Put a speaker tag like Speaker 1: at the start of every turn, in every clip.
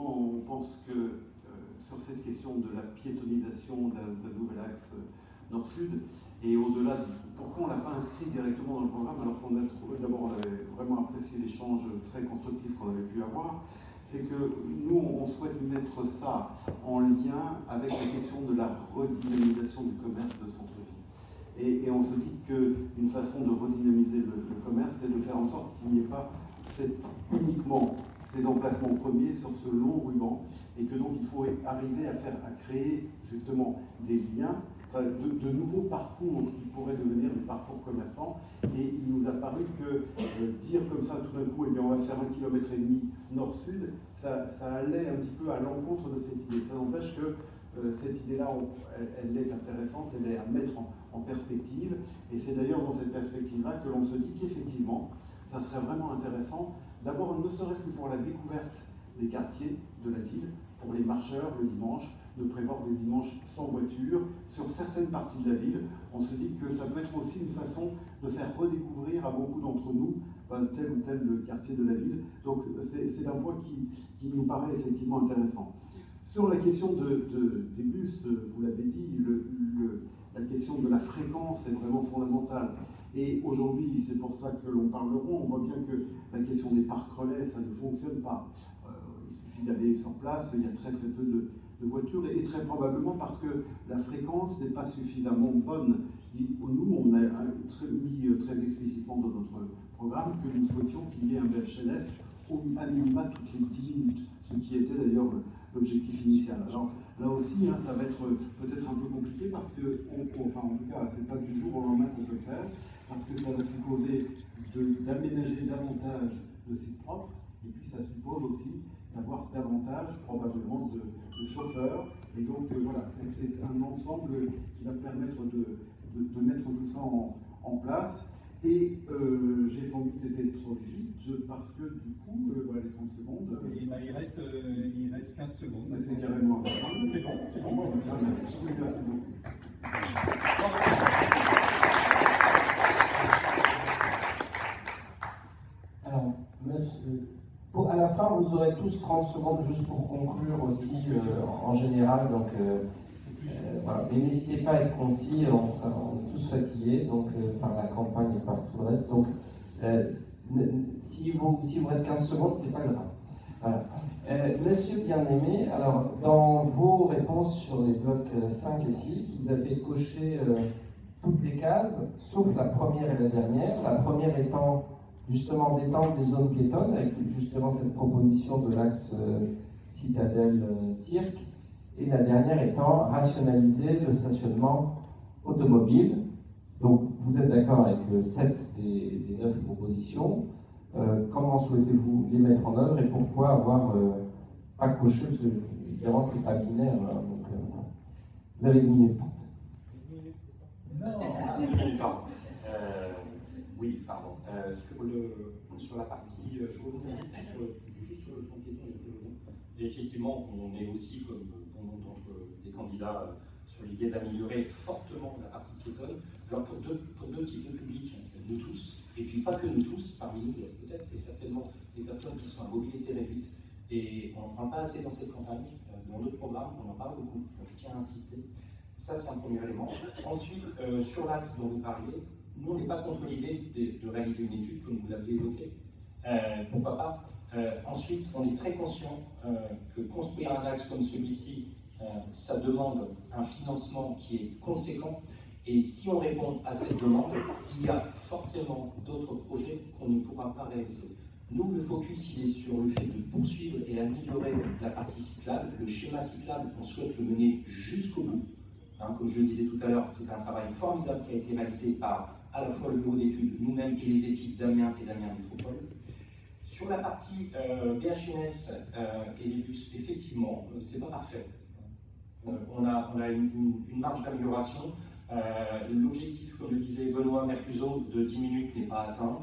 Speaker 1: effectivement, on pense que sur cette question de la piétonisation d'un nouvel axe nord-sud, et au-delà, pourquoi on ne l'a pas inscrit directement dans le programme alors qu'on a trouvé, d'abord on avait vraiment apprécié l'échange très constructif qu'on avait pu avoir, c'est que nous on souhaite mettre ça en lien avec la question de la redynamisation du commerce de centre-ville. Et on se dit qu'une façon de redynamiser le commerce, c'est de faire en sorte qu'il n'y ait pas uniquement ces emplacements premiers sur ce long ruban, et que donc il faut arriver à créer justement des liens, de nouveaux parcours qui pourraient devenir des parcours commerçants. Et il nous a paru que dire comme ça tout d'un coup, eh bien, on va faire 1,5 km nord-sud, ça allait un petit peu à l'encontre de cette idée. Ça n'empêche que cette idée-là, elle est intéressante, elle est à mettre en perspective. Et c'est d'ailleurs dans cette perspective-là que l'on se dit qu'effectivement, ça serait vraiment intéressant, d'abord ne serait-ce que pour la découverte des quartiers de la ville, pour les marcheurs le dimanche, de prévoir des dimanches sans voiture sur certaines parties de la ville. On se dit que ça peut être aussi une façon de faire redécouvrir à beaucoup d'entre nous tel ou tel quartier de la ville. Donc c'est un point qui nous paraît effectivement intéressant. Sur la question des bus, vous l'avez dit, la question de la fréquence est vraiment fondamentale. Et aujourd'hui, c'est pour ça que l'on parle rond, on voit bien que la question des parcs relais, ça ne fonctionne pas. Il suffit d'aller sur place, il y a très très peu de voitures, et très probablement parce que la fréquence n'est pas suffisamment bonne. Nous, on a mis très explicitement dans notre programme que nous souhaitions qu'il y ait un VHLS à minima toutes les 10 minutes, ce qui était d'ailleurs l'objectif initial. Alors là aussi, ça va être peut-être un peu compliqué parce que, enfin en tout cas, c'est pas du jour au lendemain qu'on peut le faire, parce que ça va supposer d'aménager davantage de sites propres, et puis ça suppose aussi d'avoir davantage probablement de chauffeurs. Et donc voilà, c'est un ensemble qui va permettre de mettre tout ça en place. Et j'ai sans doute été trop vite parce que du coup, voilà, les 30 secondes.
Speaker 2: Et bah, il reste 15 secondes.
Speaker 1: Mais c'est carrément important.
Speaker 2: C'est bon.
Speaker 1: Merci beaucoup.
Speaker 3: Alors, monsieur, à la fin, vous aurez tous 30 secondes juste pour conclure aussi en général. Donc, voilà. Mais n'hésitez pas à être concis, on est tous fatigués donc, par la campagne et par tout le reste. Donc, si vous reste 15 secondes, c'est pas grave. Voilà. Monsieur bien-aimé, alors dans vos réponses sur les blocs 5 et 6, vous avez coché toutes les cases, sauf la première et la dernière. La première étant justement d'étendre des zones piétonnes, avec justement cette proposition de l'axe Citadelle-Cirque. Et la dernière étant rationaliser le stationnement automobile. Donc vous êtes d'accord avec 7 des 9 propositions. Comment souhaitez-vous les mettre en œuvre et pourquoi avoir pas coché, parce que évidemment c'est pas binaire. Donc, vous avez 10 minutes.
Speaker 2: 10 minutes, c'est ça?
Speaker 4: Non, 2 minutes, pardon. Oui, pardon. Sur la partie, je reviens juste sur le plan piéton et le et effectivement, on est aussi, comme bon nombre des candidats, sur l'idée d'améliorer fortement la partie piétonne. Alors pour deux types de publics, nous tous, et puis pas que nous tous, parmi nous, peut-être et certainement des personnes qui sont à mobilité réduite. Et on n'en parle pas assez dans cette campagne. Dans notre programme, on en parle beaucoup, donc je tiens à insister. Ça, c'est un premier élément. Ensuite, sur l'axe dont vous parliez, nous, on n'est pas contre l'idée de réaliser une étude, comme vous l'aviez évoqué. Pourquoi pas? Ensuite, on est très conscient que construire un axe comme celui-ci, ça demande un financement qui est conséquent. Et si on répond à cette demande, il y a forcément d'autres projets qu'on ne pourra pas réaliser. Nous, le focus, il est sur le fait de poursuivre et améliorer la partie cyclable. Le schéma cyclable, on souhaite le mener jusqu'au bout. Comme je le disais tout à l'heure, c'est un travail formidable qui a été réalisé par à la fois le bureau d'études, nous-mêmes et les équipes d'Amiens et d'Amiens Métropole. Sur la partie BHNS et les bus, effectivement, c'est pas parfait. On a une marge d'amélioration. L'objectif, comme le disait Benoît Mercuzot, de 10 minutes n'est pas atteint.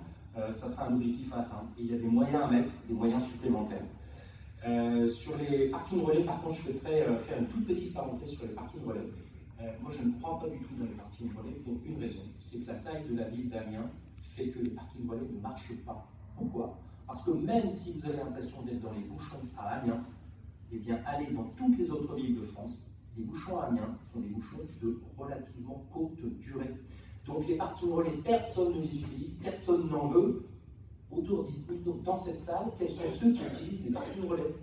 Speaker 4: Ça sera un objectif à atteindre. Et il y a des moyens à mettre, des moyens supplémentaires. Sur les parkings relais, par contre, je souhaiterais faire une toute petite parenthèse sur les parkings relais. Moi, je ne crois pas du tout dans les parkings relais pour une raison. C'est que la taille de la ville d'Amiens fait que les parkings relais ne marchent pas. Pourquoi? Parce que même si vous avez l'impression d'être dans les bouchons à Amiens, eh bien, aller dans toutes les autres villes de France, les bouchons à Amiens sont des bouchons de relativement courte durée. Donc les parkings relais, personne ne les utilise, personne n'en veut. Dans cette salle, quels sont ceux qui utilisent les parkings relais?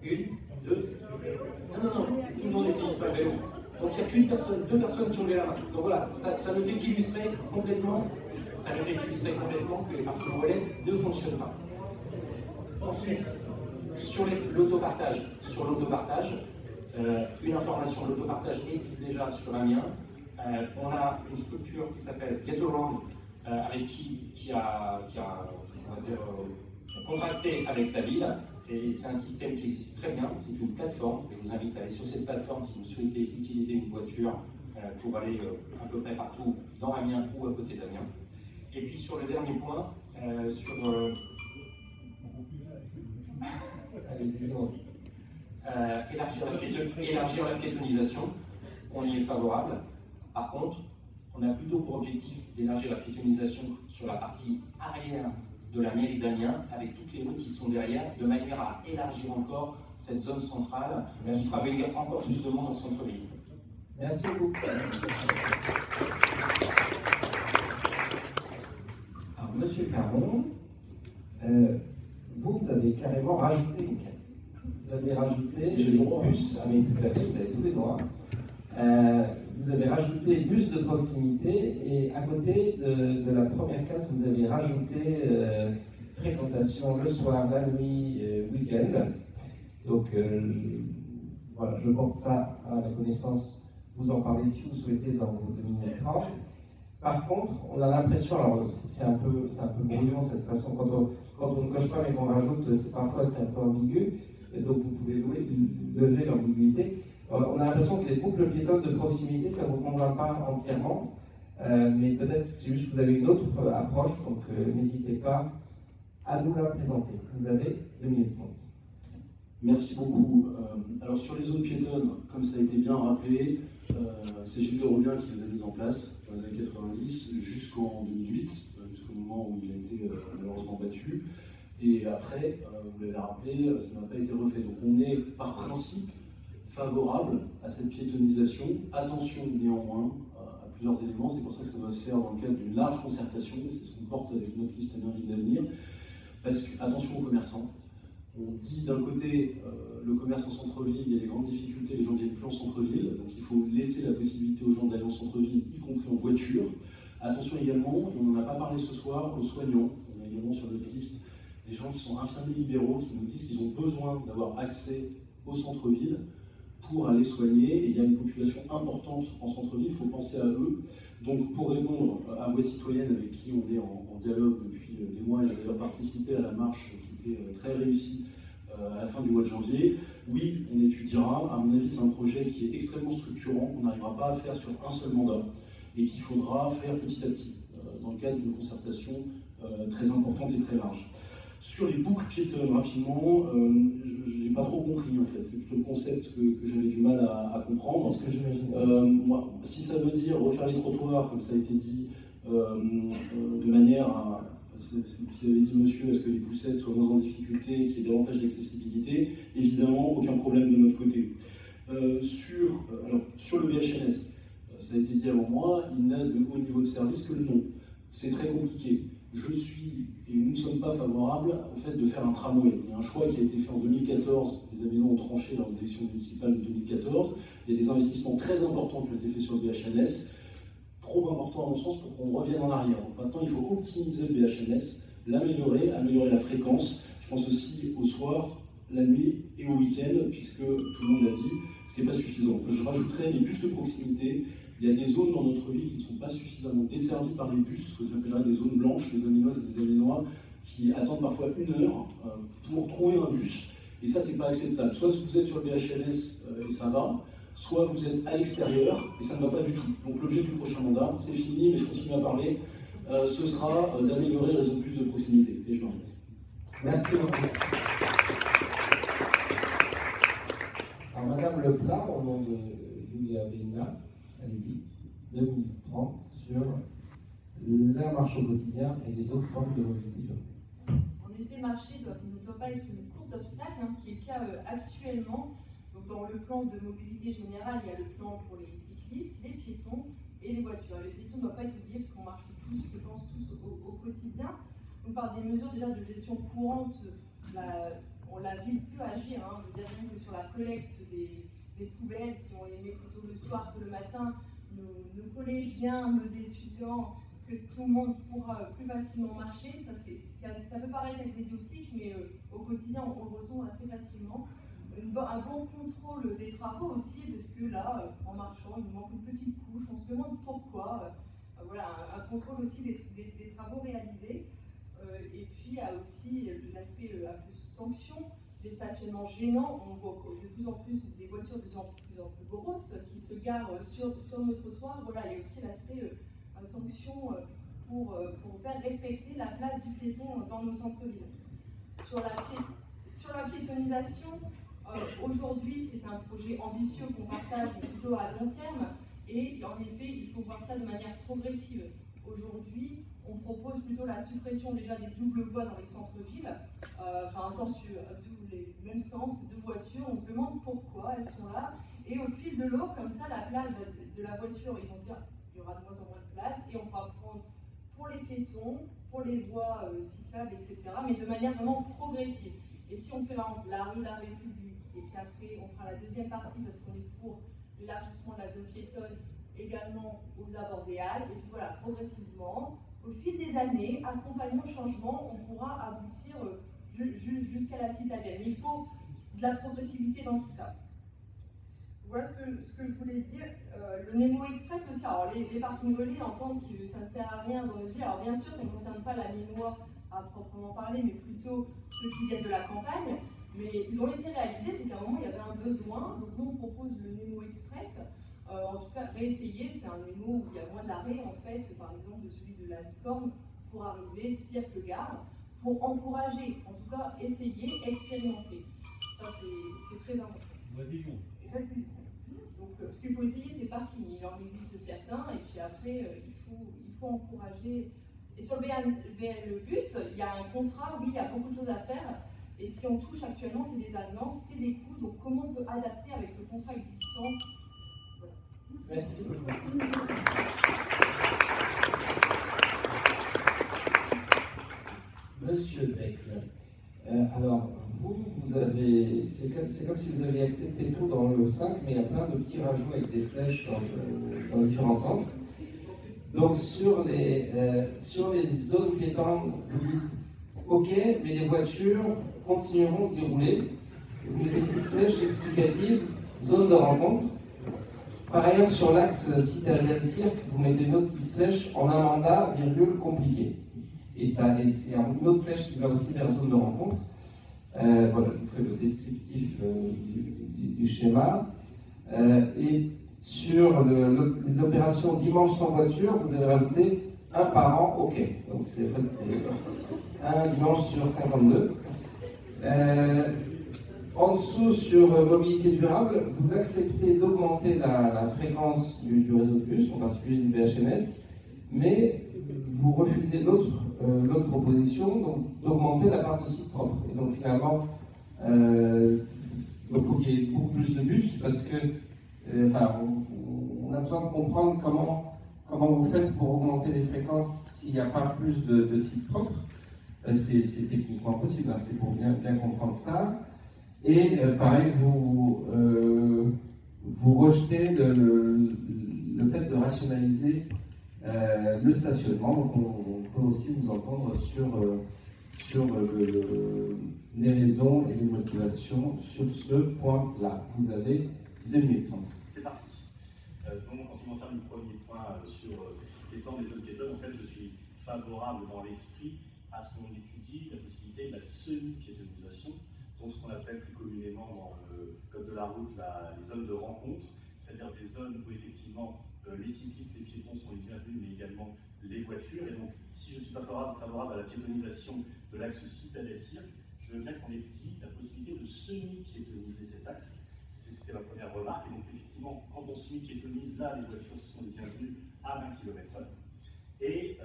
Speaker 4: Une, deux. Non, tout le monde n'utilise pas le vélo. Donc il n'y a qu'une personne, deux personnes qui ont levé la main. Donc voilà, ça ne fait qu'illustrer complètement, que les parkings relais ne fonctionnent pas. Ensuite, sur l'autopartage, une information, l'autopartage existe déjà sur Amiens. On a une structure qui s'appelle GetAround, avec qui a on va dire, contracté avec la ville. Et c'est un système qui existe très bien, c'est une plateforme. Je vous invite à aller sur cette plateforme si vous souhaitez utiliser une voiture pour aller à peu près partout dans Amiens ou à côté d'Amiens. Et puis sur le dernier point, élargir la piétonisation, on y est favorable. Par contre, on a plutôt pour objectif d'élargir la piétonisation sur la partie arrière de la mairie d'Amiens, avec toutes les routes qui sont derrière, de manière à élargir encore cette zone centrale qui fera venir encore plus de monde en centre-ville.
Speaker 3: Merci beaucoup. Alors, Monsieur Caron, vous avez carrément rajouté une case. Vous avez rajouté les bus, ah mais tout à fait, vous avez tous les droits. Vous avez rajouté bus de proximité et à côté de la première case, vous avez rajouté fréquentation le soir, la nuit, week-end. Donc voilà, je porte ça à la connaissance. Vous en parlez si vous souhaitez dans vos 2 minutes 30. Par contre, on a l'impression, alors c'est un peu brouillon cette façon, quand on ne coche pas mais qu'on rajoute, parfois c'est un peu ambigu, et donc vous pouvez lever l'ambiguïté. On a l'impression que les boucles piétonnes de proximité, ça ne vous convainc pas entièrement, mais peut-être c'est juste que vous avez une autre approche, donc n'hésitez pas à nous la présenter. Vous avez 2 minutes 30.
Speaker 5: Merci beaucoup. Alors sur les zones piétonnes, comme ça a été bien rappelé, c'est Gilles de Robien qui les a mises en place dans les années 90 jusqu'en 2008, jusqu'au moment où il a été malheureusement battu. Et après, vous l'avez rappelé, ça n'a pas été refait. Donc on est par principe favorable à cette piétonisation. Attention néanmoins à plusieurs éléments, c'est pour ça que ça doit se faire dans le cadre d'une large concertation, c'est ce qu'on porte avec notre liste Amiens Ville d'Avenir, parce que attention aux commerçants. On dit d'un côté, le commerce en centre-ville, il y a des grandes difficultés, les gens ne viennent plus en centre-ville, donc il faut laisser la possibilité aux gens d'aller en centre-ville, y compris en voiture. Attention également, et on n'en a pas parlé ce soir, aux soignants. On a également sur notre liste des gens qui sont infirmiers libéraux, qui nous disent qu'ils ont besoin d'avoir accès au centre-ville pour aller soigner, et il y a une population importante en centre-ville, il faut penser à eux. Donc pour répondre à Voix citoyenne avec qui on est en dialogue depuis des mois, et j'ai d'ailleurs participé à la marche qui était très réussie à la fin du mois de janvier, oui, on étudiera. À mon avis, c'est un projet qui est extrêmement structurant, qu'on n'arrivera pas à faire sur un seul mandat, et qu'il faudra faire petit à petit, dans le cadre d'une concertation très importante et très large. Sur les boucles piétonnes, rapidement, je n'ai pas trop compris en fait. C'est plutôt le concept que j'avais du mal à comprendre.
Speaker 3: C'est ce que j'imagine.
Speaker 5: Moi, si ça veut dire refaire les trottoirs, comme ça a été dit, de manière à. C'est ce qu'avait dit monsieur, est-ce que les poussettes soient moins en difficulté, qu'il y ait davantage d'accessibilité? Évidemment, aucun problème de notre côté. Sur le BHNS, ça a été dit avant moi, il n'a de haut niveau de service que le nom. C'est très compliqué. Je suis, et nous ne sommes pas favorables au fait de faire un tramway. Il y a un choix qui a été fait en 2014, les Amiénois ont tranché lors des élections municipales de 2014. Il y a des investissements très importants qui ont été faits sur le BHNS, trop importants à mon sens pour qu'on revienne en arrière. Donc maintenant, il faut optimiser le BHNS, l'améliorer, améliorer la fréquence. Je pense aussi au soir, la nuit et au week-end, puisque tout le monde l'a dit, c'est pas suffisant. Je rajouterai les bus de proximité. Il y a des zones dans notre ville qui ne sont pas suffisamment desservies par les bus, que j'appellerais des zones blanches, les Amiénoises et les Amiénois, qui attendent parfois 1 heure pour trouver un bus. Et ça, c'est pas acceptable. Soit vous êtes sur le BHNS et ça va, soit vous êtes à l'extérieur et ça ne va pas du tout. Donc l'objet du prochain mandat, c'est fini, mais je continue à parler, ce sera d'améliorer les réseau de bus de proximité. Et je m'arrête.
Speaker 3: Merci beaucoup. Alors, Madame Leplat, au nom de Julia Béna, allez-y, 2 minutes 30 sur la marche au quotidien et les autres formes de mobilité urbaine.
Speaker 6: On en effet, marcher ne doit pas être une course d'obstacles, hein, ce qui est le cas actuellement. Donc, dans le plan de mobilité générale, il y a le plan pour les cyclistes, les piétons et les voitures. Les piétons ne doivent pas être oubliés parce qu'on marche tous, je pense, tous au quotidien. Donc, par des mesures déjà de gestion courante, la ville peut agir. Hein. Je veux dire même que sur la collecte des poubelles, si on les met plutôt le soir que le matin, nos collégiens, nos étudiants, que tout le monde pourra plus facilement marcher. Ça peut paraître anecdotique, mais au quotidien, on le ressent assez facilement. Un bon contrôle des travaux aussi, parce que là, en marchant, il nous manque une petite couche, on se demande pourquoi. Voilà, un contrôle aussi des travaux réalisés. Et puis, il y a aussi l'aspect un peu sanction des stationnements gênants. On voit de plus en plus des voitures de plus en plus grosses qui se garent sur nos trottoirs. Voilà, il y a aussi l'aspect sanction pour faire respecter la place du piéton dans nos centres-villes. Sur la piétonisation, aujourd'hui, c'est un projet ambitieux qu'on partage plutôt à long terme. Et en effet, il faut voir ça de manière progressive. Aujourd'hui, on propose plutôt la suppression déjà des doubles voies dans les centres-villes, enfin un sens, les mêmes sens de voitures. On se demande pourquoi elles sont là. Et au fil de l'eau, comme ça, la place de la voiture, ils vont se dire il y aura de moins en moins de place et on pourra prendre pour les piétons, pour les voies cyclables, etc. Mais de manière vraiment progressive. Et si on fait par exemple la rue de la République et puis après on fera la deuxième partie parce qu'on est pour l'élargissement de la zone piétonne également aux abords des halles, et puis voilà, progressivement, au fil des années, accompagnant le changement, on pourra aboutir jusqu'à la citadelle. Mais il faut de la progressivité dans tout ça. Voilà ce que je voulais dire. Le Nemo Express aussi, alors les parkings relais entendent que ça ne sert à rien dans notre vie. Alors bien sûr, ça ne concerne pas la Minois à proprement parler, mais plutôt ceux qui viennent de la campagne. Mais ils ont été réalisés, c'est qu'à un moment, il y avait un besoin. Donc nous, on propose le Nemo Express. En tout cas, réessayer, c'est un Nemo où il y a moins d'arrêts, en fait, par exemple, de celui de la Licorne, pour arriver, cirque-gare, pour encourager, en tout cas, essayer, expérimenter. Ça, c'est très important. Donc, ce qu'il faut essayer, c'est parking. Il en existe certains, et puis après, il faut encourager. Et sur le VL Bus, il y a un contrat, oui, il y a beaucoup de choses à faire. Et si on touche actuellement, c'est des avenants, c'est des coûts. Donc, comment on peut adapter avec le contrat existant? Voilà.
Speaker 3: Merci beaucoup. Monsieur Decle, alors vous avez, c'est comme si vous aviez accepté tout dans le 5, mais il y a plein de petits rajouts avec des flèches dans différents sens. Donc sur les zones piétonnes, vous dites ok, mais les voitures continueront d'y rouler. Vous mettez une petite flèche explicative, zone de rencontre. Par ailleurs, sur l'axe citadelle-cirque, vous mettez une autre petite flèche en un mandat, virgule, compliqué. Et c'est une autre flèche qui va aussi vers zone de rencontre. Voilà, je vous fais le descriptif du schéma. Et sur l'opération dimanche sans voiture, vous avez rajouté un par an, ok. Donc c'est un dimanche sur 52. En dessous, sur mobilité durable, vous acceptez d'augmenter la fréquence du réseau de bus, en particulier du BHNS, mais vous refusez l'autre proposition, donc d'augmenter la part de sites propres. Et donc finalement, il faut qu'il y ait beaucoup plus de bus parce que on a besoin de comprendre comment vous faites pour augmenter les fréquences s'il n'y a pas plus de sites propres. C'est techniquement possible, hein, c'est pour bien comprendre ça. Et pareil, vous rejetez le fait de rationaliser le stationnement. Donc on peut aussi vous entendre sur les raisons et les motivations sur ce point-là. Vous avez 2 minutes.
Speaker 4: C'est parti. Donc en ce qui concerne le premier point sur l'étang des zones piétonnes, en fait je suis favorable dans l'esprit à ce qu'on étudie la possibilité de la semi-piétonisation, donc ce qu'on appelle plus communément dans le code de la route les zones de rencontre, c'est-à-dire des zones où effectivement les cyclistes, les piétons sont les bienvenus, mais également les voitures. Et donc, si je ne suis pas favorable à la piétonisation de l'axe citadelle-cirque, je veux bien qu'on étudie la possibilité de semi-piétoniser cet axe. C'était ma première remarque. Et donc, effectivement, quand on semi-piétonise, là, les voitures sont les bienvenues à 20 km/h. Et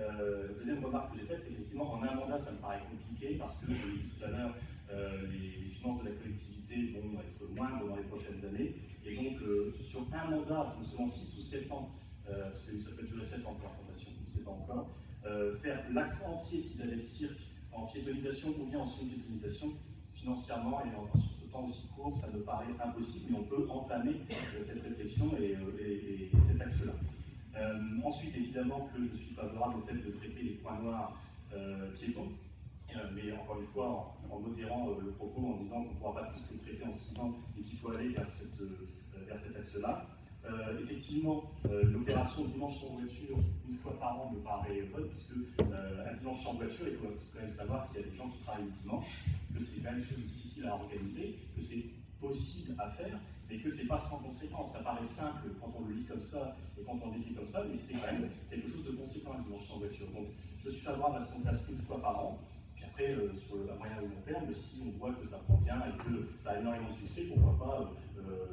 Speaker 4: deuxième remarque que j'ai faite, c'est qu'effectivement, en un mandat, ça me paraît compliqué parce que, je l'ai dit tout à l'heure, les finances de la collectivité vont être moindres dans les prochaines années. Et donc, sur un mandat, donc selon 6 ou 7 ans, parce que ça peut durer 7 ans pour la fondation, on ne sait pas encore, faire l'axe entier Citadelle-Cirque en piétonisation ou bien en sous-piétonisation, financièrement et sur ce temps aussi court, ça me paraît impossible, mais on peut entamer cette réflexion et cet axe-là. Ensuite, évidemment que je suis favorable au fait de traiter les points noirs piétons, mais encore une fois, en modérant le propos, en disant qu'on ne pourra pas tous les traiter en 6 ans et qu'il faut aller vers cet axe-là. Effectivement, l'opération dimanche sans voiture, une fois par an, me paraît bonne, puisque un dimanche sans voiture, il faut quand même savoir qu'il y a des gens qui travaillent le dimanche, que c'est quand même quelque chose de difficile à organiser, que c'est possible à faire, mais que c'est pas sans conséquence. Ça paraît simple quand on le lit comme ça et quand on le décrit comme ça, mais c'est quand même quelque chose de conséquent un dimanche sans voiture. Donc je suis favorable à ce qu'on fasse une fois par an. Puis après, sur le moyen ou long terme, si on voit que ça prend bien et que ça a énormément de succès, pourquoi pas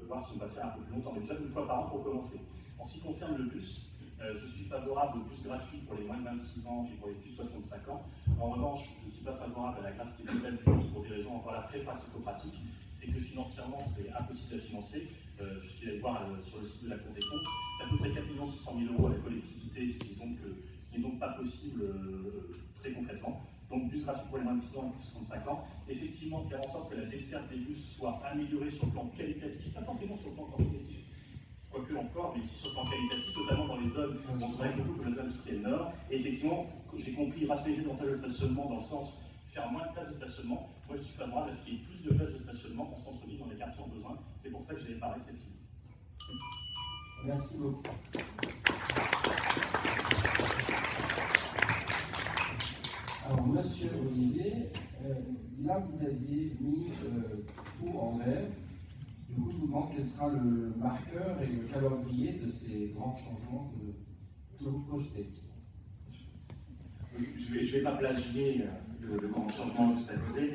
Speaker 4: voir si on va le faire un peu plus longtemps, mais déjà une fois par an pour commencer. En ce qui concerne le bus, je suis favorable au bus gratuit pour les moins de 26 ans et pour les plus de 65 ans. En revanche, je ne suis pas favorable à la gratuité totale du bus pour des raisons encore là très pratico-pratiques. C'est que financièrement, c'est impossible à financer. Je suis allé voir sur le site de la Cour des comptes, ça coûterait 4 600 000 € à la collectivité, ce qui n'est donc pas possible très concrètement. Donc bus gratuit pour les moins de 6 ans et plus de 65 ans. Effectivement, faire en sorte que la desserte des bus soit améliorée sur le plan qualitatif, pas forcément sur le plan quantitatif, quoique encore, mais aussi sur le plan qualitatif, notamment dans les zones où on travaille beaucoup comme les zones industrielles nord. Et effectivement, j'ai compris rationaliser davantage le stationnement dans le sens faire moins de places de stationnement. Moi, je suis favorable à ce qu'il y ait plus de places de stationnement en centre-ville dans les quartiers en besoin. C'est pour ça que j'ai préparé cette ligne.
Speaker 3: Merci beaucoup. Alors, monsieur Olivier, là, vous aviez mis tout en vert. Du coup, je vous demande quel sera le marqueur et le calendrier de ces grands changements que vous projetez.
Speaker 4: Je vais pas plagier le grand changement juste à côté.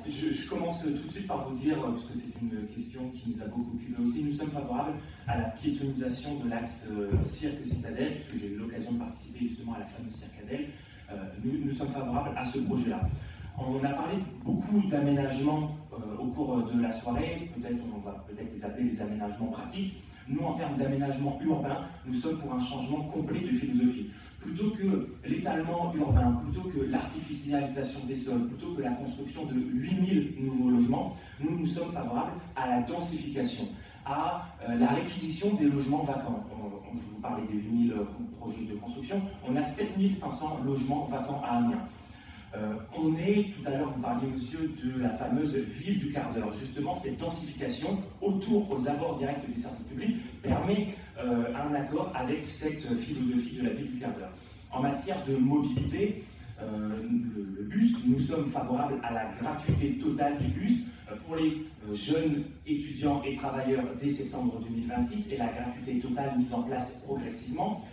Speaker 4: Je commence tout de suite par vous dire, parce que c'est une question qui nous a beaucoup occupé aussi, nous sommes favorables à la piétonisation de l'axe Cirque-Citadelle, puisque j'ai eu l'occasion de participer justement à la fameuse Circadelle. Nous sommes favorables à ce projet-là. On a parlé beaucoup d'aménagements au cours de la soirée, on va peut-être les appeler des aménagements pratiques. Nous, en termes d'aménagement urbain, nous sommes pour un changement complet de philosophie. Plutôt que l'étalement urbain, plutôt que l'artificialisation des sols, plutôt que la construction de 8000 nouveaux logements, nous sommes favorables à la densification, à la réquisition des logements vacants. Je vous parlais des 8000 projets de construction, on a 7500 logements vacants à Amiens. Tout à l'heure vous parliez monsieur de la fameuse ville du quart d'heure. Justement cette densification autour aux abords directs des services publics permet un accord avec cette philosophie de la ville du quart d'heure. En matière de mobilité, le bus, nous sommes favorables à la gratuité totale du bus pour les jeunes étudiants et travailleurs dès septembre 2026 et la gratuité totale mise en place progressivement.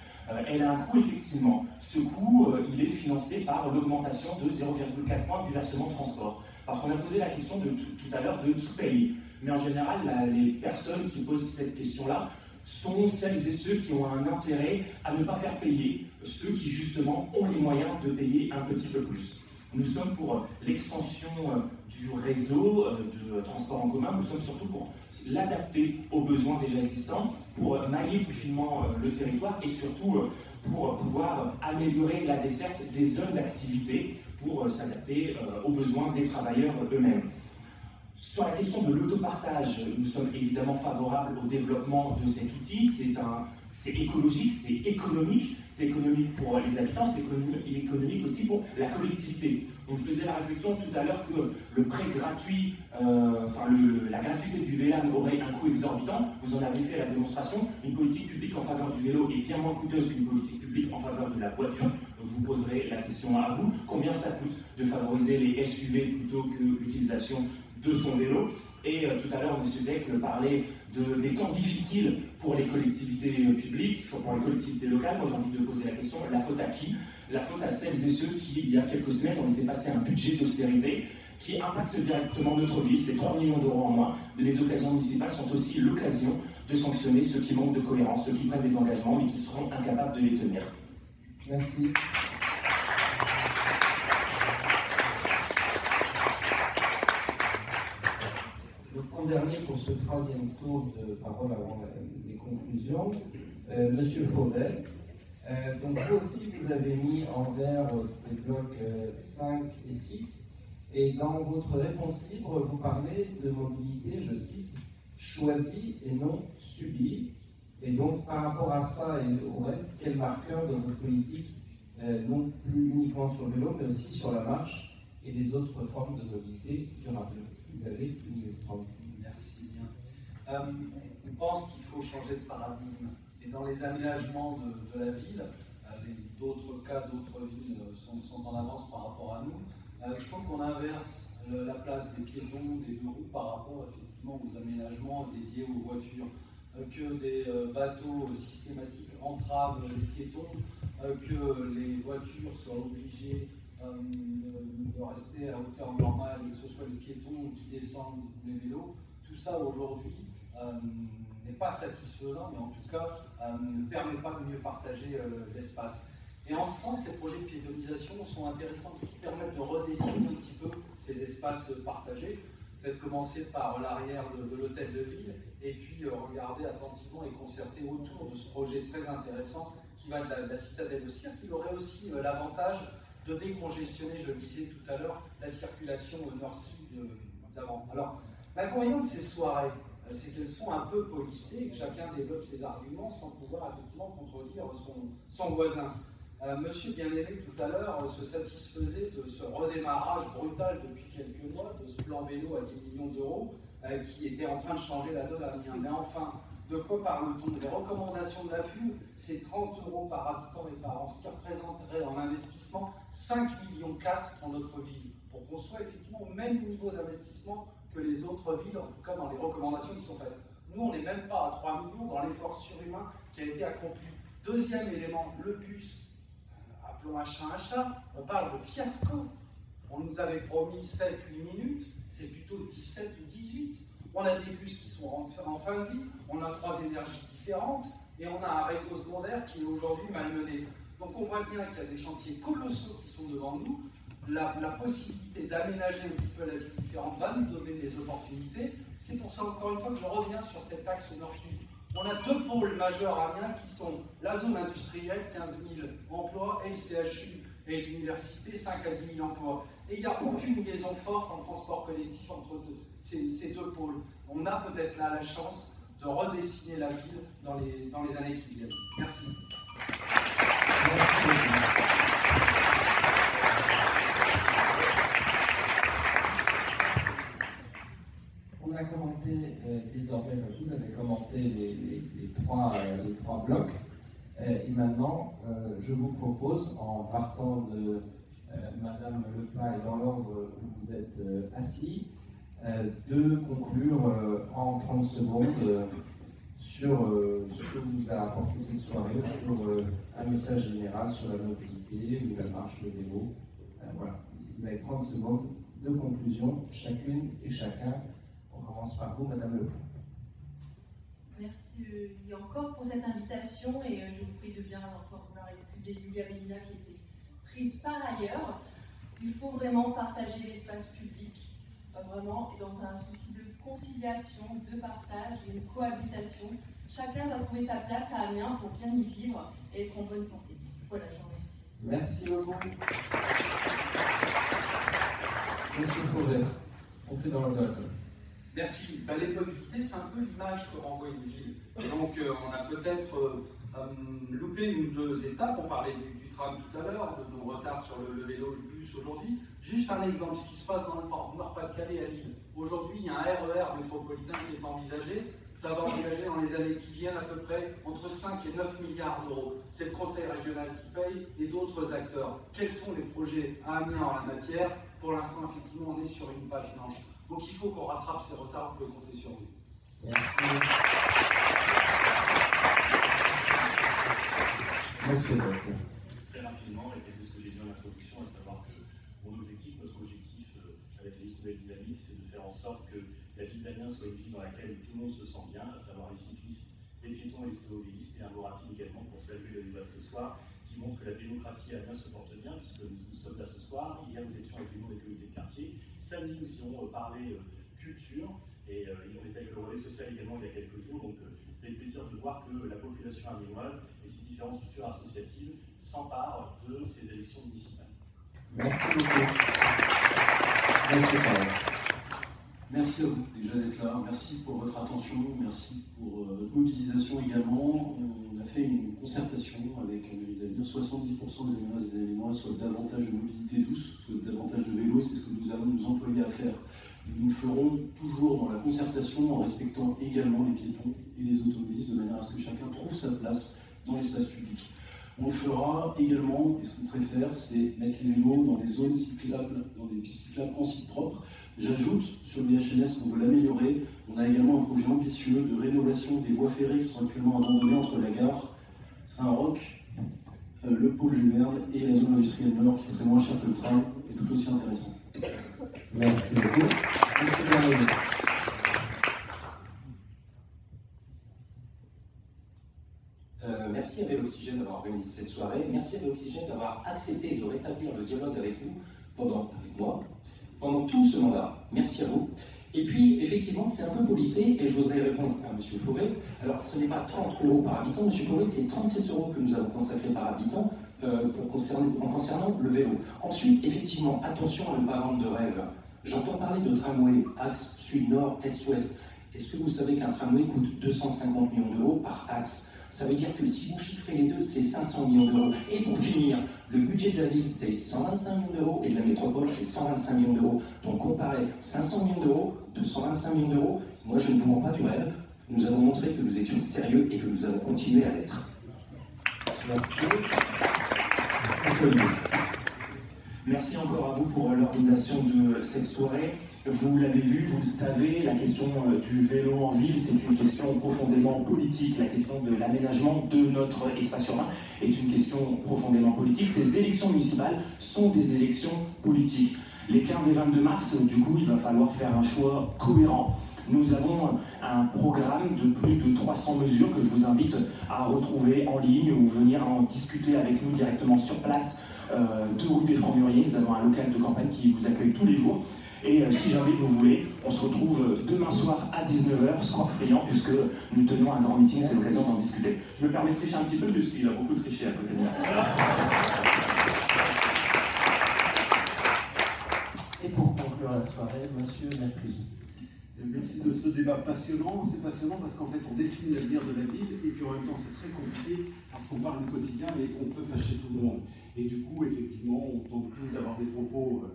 Speaker 4: Elle a un coût effectivement. Ce coût, il est financé par l'augmentation de 0,4 points du versement transport. Parce qu'on a posé la question tout à l'heure de qui paye. Mais en général, les personnes qui posent cette question-là sont celles et ceux qui ont un intérêt à ne pas faire payer ceux qui justement ont les moyens de payer un petit peu plus. Nous sommes pour l'extension du réseau de transport en commun, nous sommes surtout pour l'adapter aux besoins déjà existants, pour mailler plus finement le territoire et surtout pour pouvoir améliorer la desserte des zones d'activité pour s'adapter aux besoins des travailleurs eux-mêmes. Sur la question de l'autopartage, nous sommes évidemment favorables au développement de cet outil. C'est écologique, c'est économique pour les habitants, c'est économique aussi pour la collectivité. On faisait la réflexion tout à l'heure que le prêt gratuit, la gratuité du VLAN aurait un coût exorbitant. Vous en avez fait la démonstration. Une politique publique en faveur du vélo est bien moins coûteuse qu'une politique publique en faveur de la voiture. Donc je vous poserai la question à vous. Combien ça coûte de favoriser les SUV plutôt que l'utilisation de son vélo? Et tout à l'heure, M. Decle parlait des temps difficiles pour les collectivités publiques, pour les collectivités locales. Moi, j'ai envie de poser la question, la faute à qui? La faute à celles et ceux qui, il y a quelques semaines, ont laissé passer un budget d'austérité qui impacte directement notre ville. C'est 3 millions d'euros en moins. Les occasions municipales sont aussi l'occasion de sanctionner ceux qui manquent de cohérence, ceux qui prennent des engagements mais qui seront incapables de les tenir.
Speaker 3: Merci. Le point dernier pour ce troisième tour de parole avant les conclusions, Monsieur Fauvet. Donc vous aussi, vous avez mis en vert ces blocs 5 et 6, et dans votre réponse libre, vous parlez de mobilité, je cite, choisie et non subie. Et donc par rapport à ça et au reste, quel marqueur de votre politique, non plus uniquement sur le vélo, mais aussi sur la marche et les autres formes de mobilité durable? Vous avez 1 minute 30.
Speaker 7: Merci bien. On pense qu'il faut changer de paradigme. Et dans les aménagements de la ville, d'autres cas, d'autres villes sont en avance par rapport à nous. Il faut qu'on inverse la place des piétons, des deux roues par rapport effectivement aux aménagements dédiés aux voitures. Que des bateaux systématiques entravent les piétons, que les voitures soient obligées de rester à hauteur normale, et que ce soit les piétons qui descendent ou les vélos. Tout ça aujourd'hui n'est pas satisfaisant, mais en tout cas ne permet pas de mieux partager l'espace. Et en ce sens, les projets de piétonisation sont intéressants parce qu'ils permettent de redessiner un petit peu ces espaces partagés. Peut-être commencer par l'arrière de l'hôtel de ville et puis regarder attentivement et concerter autour de ce projet très intéressant qui va de la citadelle de Cirque. Il aurait aussi l'avantage de décongestionner, je le disais tout à l'heure, la circulation au nord-sud d'avant. Alors, l'inconvénient de ces soirées, c'est qu'elles sont un peu policées et que chacun développe ses arguments sans pouvoir effectivement contredire son voisin. Monsieur Bien-Aimé tout à l'heure se satisfaisait de ce redémarrage brutal depuis quelques mois, de ce plan vélo à 10 millions d'euros qui était en train de changer la donne à Amiens. Mais enfin, de quoi parle-t-on? Les recommandations de la FUE, c'est 30 € par habitant et par an, ce qui représenterait en investissement 5,4 millions dans notre ville, pour qu'on soit effectivement au même niveau d'investissement que les autres villes, en tout cas dans les recommandations qui sont faites. Nous, on n'est même pas à 3 millions dans l'effort surhumain qui a été accompli. Deuxième élément, le bus. Appelons un chat un chat, on parle de fiasco. On nous avait promis 7-8 minutes, c'est plutôt 17 ou 18. On a des bus qui sont en fin de vie, on a 3 énergies différentes, et on a un réseau secondaire qui est aujourd'hui malmené. Donc on voit bien qu'il y a des chantiers colossaux qui sont devant nous. La possibilité d'aménager un petit peu la vie différente va nous donner des opportunités. C'est pour ça, encore une fois, que je reviens sur cet axe nord-sud. On a 2 pôles majeurs à Amiens qui sont la zone industrielle, 15 000 emplois, et le CHU et l'université, 5 à 10 000 emplois. Et il n'y a aucune liaison forte en transport collectif entre ces 2 pôles. On a peut-être là la chance de redessiner la ville dans les années qui viennent. Merci.
Speaker 3: On a commenté désormais, vous avez commenté les trois blocs. Et maintenant, je vous propose, en partant de Madame Leplat et dans l'ordre où vous êtes assis, de conclure en 30 secondes sur ce que vous a apporté cette soirée, sur un message général sur la mobilité ou la marche, le vélo. Voilà, vous avez 30 secondes de conclusion, chacune et chacun. On commence par vous, Madame Leplat.
Speaker 6: Merci encore pour cette invitation et je vous prie de bien encore vouloir excuser Julia Mélina qui était prise par ailleurs. Il faut vraiment partager l'espace public, vraiment, et dans un souci de conciliation, de partage et de cohabitation. Chacun doit trouver sa place à Amiens pour bien y vivre et être en bonne santé. Voilà, je vous remercie.
Speaker 3: Merci beaucoup. Monsieur Fauvet, on fait dans l'ordre de la table.
Speaker 7: Merci. Les mobilités, c'est un peu l'image que renvoie une ville. Et donc, on a peut-être loupé une ou 2 étapes. On parlait du tram tout à l'heure, de nos retards sur le vélo, le bus aujourd'hui. Juste un exemple, ce qui se passe dans le Nord-Pas-de-Calais à Lille. Aujourd'hui, il y a un RER métropolitain qui est envisagé. Ça va engager dans les années qui viennent à peu près entre 5 et 9 milliards d'euros. C'est le conseil régional qui paye et d'autres acteurs. Quels sont les projets à Amiens en la matière? Pour l'instant, effectivement, on est sur une page blanche. Donc il faut qu'on rattrape ces retards, vous pouvez compter sur nous.
Speaker 3: Monsieur
Speaker 4: Très rapidement, répéter ce que j'ai dit en introduction, à savoir que notre objectif avec la liste de la dynamique, c'est de faire en sorte que la ville d'Amiens soit une ville dans laquelle tout le monde se sent bien, à savoir les cyclistes, les piétons et les automobilistes, et un mot rapide également pour saluer le débat ce soir, qui qui montre que la démocratie à Amiens se porte bien, puisque nous sommes là ce soir. Hier, nous étions avec les membres des comités de quartier. Samedi, nous irons parler culture, et on est avec le relais social également il y a quelques jours. Donc, c'est le plaisir de voir que la population amiénoise et ses différentes structures associatives s'emparent de ces élections municipales.
Speaker 3: Merci beaucoup. Merci Paul.
Speaker 5: Merci à vous déjà d'être là, merci pour votre attention, merci pour votre mobilisation également. On a fait une concertation avec un avis d'avenir, 70% des Amiénoises et des Amiénois souhaitent davantage de mobilité douce, souhaitent davantage de vélo, c'est ce que nous allons nous employer à faire. Nous le ferons toujours dans la concertation en respectant également les piétons et les automobilistes de manière à ce que chacun trouve sa place dans l'espace public. On le fera également, et ce qu'on préfère, c'est mettre les vélos dans des zones cyclables, dans des pistes cyclables en site propre. J'ajoute sur le HNS qu'on veut l'améliorer. On a également un projet ambitieux de rénovation des voies ferrées qui sont actuellement abandonnées entre la gare Saint-Roch, le pôle Jules Verne et la zone industrielle nord qui coûterait moins cher que le train et tout aussi intéressant.
Speaker 3: Merci beaucoup. Monsieur Bernard.
Speaker 8: Merci à Véloxygène d'avoir organisé cette soirée. Merci à Véloxygène d'avoir accepté de rétablir le dialogue avec nous pendant tout ce mandat. Merci à vous. Et puis, effectivement, c'est un peu policé, et je voudrais répondre à M. Fauré. Alors, ce n'est pas 30 € par habitant, M. Fauré, c'est 37 € que nous avons consacrés par habitant en concernant le vélo. Ensuite, effectivement, attention à ne pas vendre de rêve. J'entends parler de tramway, axe sud-nord, est-ouest. Est-ce que vous savez qu'un tramway coûte 250 millions d'euros par axe? Ça veut dire que si vous chiffrez les deux, c'est 500 millions d'euros. Et pour finir, le budget de la ville, c'est 125 millions d'euros et de la métropole, c'est 125 millions d'euros. Donc comparez 500 millions d'euros, 225 millions d'euros. Moi, je ne vous vends pas du rêve. Nous avons montré que nous étions sérieux et que nous allons continuer à l'être.
Speaker 3: Merci.
Speaker 9: Merci encore à vous pour l'organisation de cette soirée. Vous l'avez vu, vous le savez, la question du vélo en ville, c'est une question profondément politique. La question de l'aménagement de notre espace urbain est une question profondément politique. Ces élections municipales sont des élections politiques. Les 15 et 22 mars, du coup, il va falloir faire un choix cohérent. Nous avons un programme de plus de 300 mesures que je vous invite à retrouver en ligne ou venir en discuter avec nous directement sur place, 2 rue des Francs-Mûriers. Nous avons un local de campagne qui vous accueille tous les jours. Et si jamais vous voulez, on se retrouve demain soir à 19h, Score Friand, puisque nous tenons un grand meeting, c'est l'occasion d'en discuter. Je me permets de tricher un petit peu, puisqu'il a beaucoup triché à côté de moi.
Speaker 3: Et pour conclure la soirée, Monsieur Mercuzzi.
Speaker 1: Merci de ce débat passionnant. C'est passionnant parce qu'en fait, on dessine l'avenir de la ville et puis en même temps, c'est très compliqué parce qu'on parle du quotidien et on peut fâcher tout le monde. Et du coup, effectivement, on tente plus d'avoir des propos.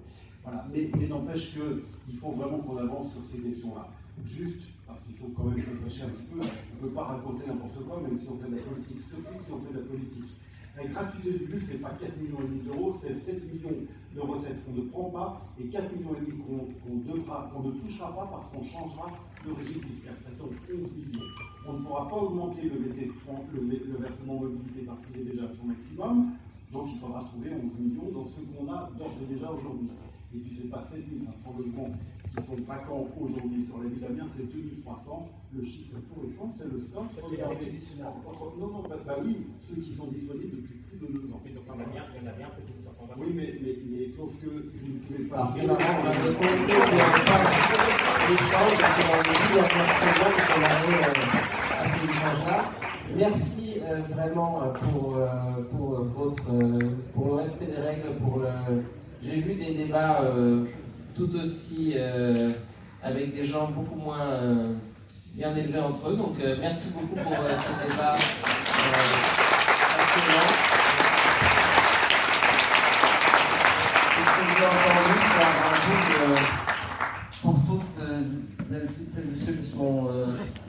Speaker 1: Voilà. Mais n'empêche qu'il faut vraiment qu'on avance sur ces questions-là. Juste, parce qu'il faut quand même se fâcher un petit peu. On ne peut pas raconter n'importe quoi, même si on fait de la politique. Surtout si on fait de la politique. La gratuité du bus, ce n'est pas 4,5 millions d'euros, c'est 7 millions de recettes qu'on ne prend pas et 4,5 millions qu'on ne touchera pas parce qu'on changera le régime fiscal. Ça tombe 11 millions. On ne pourra pas augmenter le versement mobilité parce qu'il est déjà à son maximum. Donc il faudra trouver 11 millions dans ce qu'on a d'ores et déjà aujourd'hui. Et puis ce n'est pas 7500 logements qui sont vacants aujourd'hui sur la ville d'Amiens, c'est 2300. Le chiffre tout récent, c'est le stock.
Speaker 4: C'est les réquisitionnaires.
Speaker 1: Non, bah oui, ceux qui sont disponibles depuis plus de 2 ans.
Speaker 4: Et donc il y en a bien, c'est 2520.
Speaker 1: Oui, mais sauf que vous ne pouvez pas.
Speaker 3: Alors c'est marrant, on avait compté, il n'y avait pas d'échange, parce qu'on avait dit la première seconde qu'on avait à ces échanges-là. Merci vraiment pour le respect des règles, j'ai vu des débats tout aussi avec des gens beaucoup moins bien élevés entre eux, donc merci beaucoup pour ce débat passionnant. Et ce que vous avez entendu, c'est un pour toutes celles et ceux qui sont